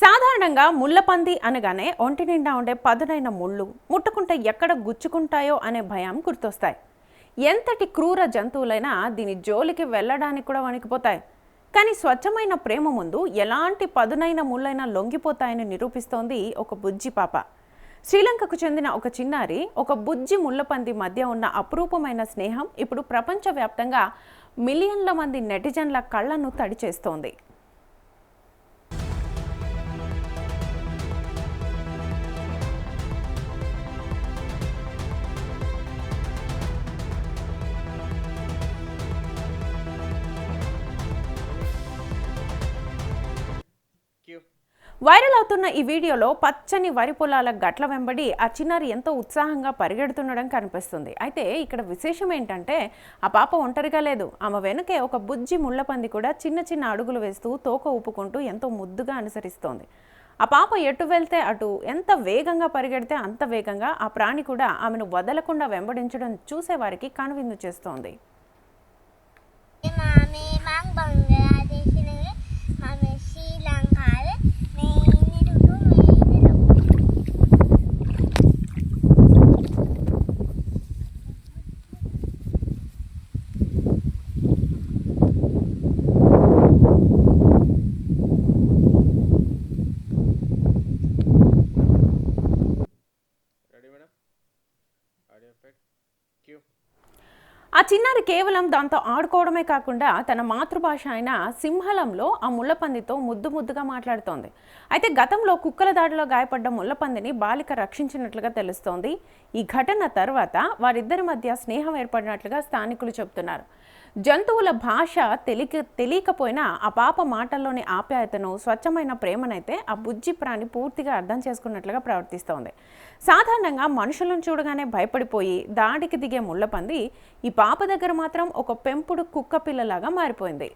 సాధారణంగా ముళ్ళపంది అనగానే ఒంటి నిండా ఉండే పదునైన ముళ్ళు ముట్టుకుంటే ఎక్కడ గుచ్చుకుంటాయో అనే భయం గుర్తొస్తాయి. ఎంతటి క్రూర జంతువులైనా దీని జోలికి వెళ్ళడానికి కూడా వణికిపోతాయి. కానీ స్వచ్ఛమైన ప్రేమ ముందు ఎలాంటి పదునైన ముళ్ళైనా లొంగిపోతాయని నిరూపిస్తోంది ఒక బుజ్జి పాప. శ్రీలంకకు చెందిన ఒక చిన్నారి ఒక బుజ్జి ముళ్ళపంది మధ్య ఉన్న అపురూపమైన స్నేహం ఇప్పుడు ప్రపంచవ్యాప్తంగా మిలియన్ల మంది నెటిజన్ల కళ్లను తడిచేస్తోంది. వైరల్ అవుతున్న ఈ వీడియోలో పచ్చని వరి పొలాల గట్ల వెంబడి ఆ చిన్నారి ఎంతో ఉత్సాహంగా పరిగెడుతుండడం కనిపిస్తుంది. అయితే ఇక్కడ విశేషం ఏంటంటే ఆ పాప ఒంటరిగా లేదు. ఆమె వెనుకే ఒక బుజ్జి ముళ్ళపంది కూడా చిన్న చిన్న అడుగులు వేస్తూ తోక ఊపుకుంటూ ఎంతో ముద్దుగా అనుసరిస్తోంది. ఆ పాప ఎటు వెళ్తే అటు, ఎంత వేగంగా పరిగెడితే అంత వేగంగా ఆ ప్రాణి కూడా ఆమెను వదలకుండా వెంబడించడం చూసేవారికి కనువిందు చేస్తోంది. ఆ చిన్నారి కేవలం దాంతో ఆడుకోవడమే కాకుండా తన మాతృభాష అయిన సింహళంలో ఆ ముళ్ళపందితో ముద్దుగా మాట్లాడుతోంది. అయితే గతంలో కుక్కల దాడిలో గాయపడ్డ ముళ్ళపందిని బాలిక రక్షించినట్లుగా తెలుస్తోంది. ఈ ఘటన తర్వాత వారిద్దరి మధ్య స్నేహం ఏర్పడినట్లుగా స్థానికులు చెబుతున్నారు. జంతువుల భాష తెలియకపోయినా ఆ పాప మాటల్లోని ఆప్యాయతను, స్వచ్ఛమైన ప్రేమనైతే ఆ బుజ్జి ప్రాణి పూర్తిగా అర్థం చేసుకున్నట్లుగా ప్రవర్తిస్తోంది. సాధారణంగా మనుషులను చూడగానే భయపడిపోయి దాడికి దిగే ముళ్ళపంది ఈ పాప దగ్గర మాత్రం ఒక పెంపుడు కుక్క పిల్లలాగా మారిపోయింది.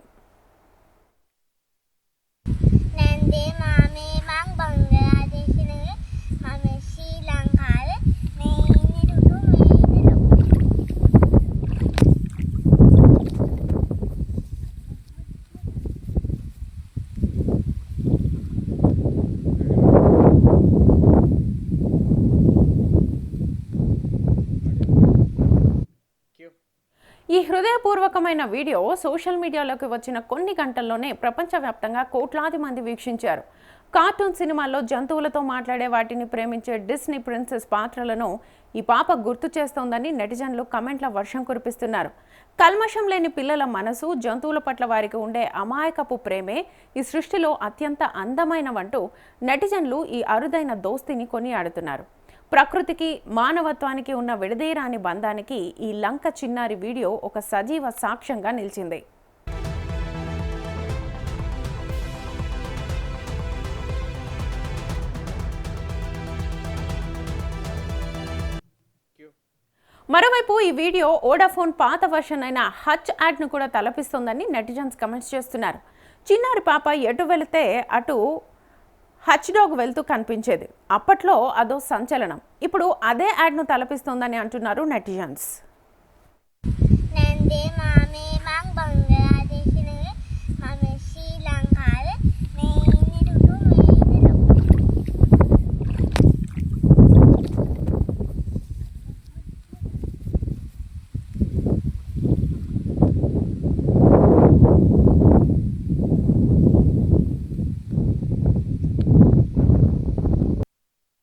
ఈ హృదయపూర్వకమైన వీడియో సోషల్ మీడియాలోకి వచ్చిన కొన్ని గంటల్లోనే ప్రపంచవ్యాప్తంగా కోట్లాది మంది వీక్షించారు. కార్టూన్ సినిమాల్లో జంతువులతో మాట్లాడే వాటిని ప్రేమించే డిస్నీ ప్రిన్సెస్ పాత్రలను ఈ పాప గుర్తు చేస్తోందని నెటిజన్లు కమెంట్ల వర్షం కురిపిస్తున్నారు. కల్మషం లేని పిల్లల మనసు, జంతువుల పట్ల వారికి ఉండే అమాయకపు ప్రేమే ఈ సృష్టిలో అత్యంత అందమైనవంటూ నెటిజన్లు ఈ అరుదైన దోస్తిని కొనియాడుతున్నారు. ప్రకృతికి, మానవత్వానికి ఉన్న విడదీయరాని బంధానికి ఈ లంక చిన్నారి వీడియో ఒక సజీవ సాక్ష్యంగా నిలిచింది. మరోవైపు ఈ వీడియో వోడాఫోన్ పాత వర్షన్ అయిన హచ్ యాడ్ను కూడా తలపిస్తోందని నెటిజన్స్ కమెంట్స్ చేస్తున్నారు. చిన్నారి పాప ఎటు వెళితే అటు హచ్ డాగ్ వెళ్తూ కనిపించేది. అప్పట్లో అదో సంచలనం. ఇప్పుడు అదే యాడ్ను తలపిస్తోందని అంటున్నారు నెటిజన్స్.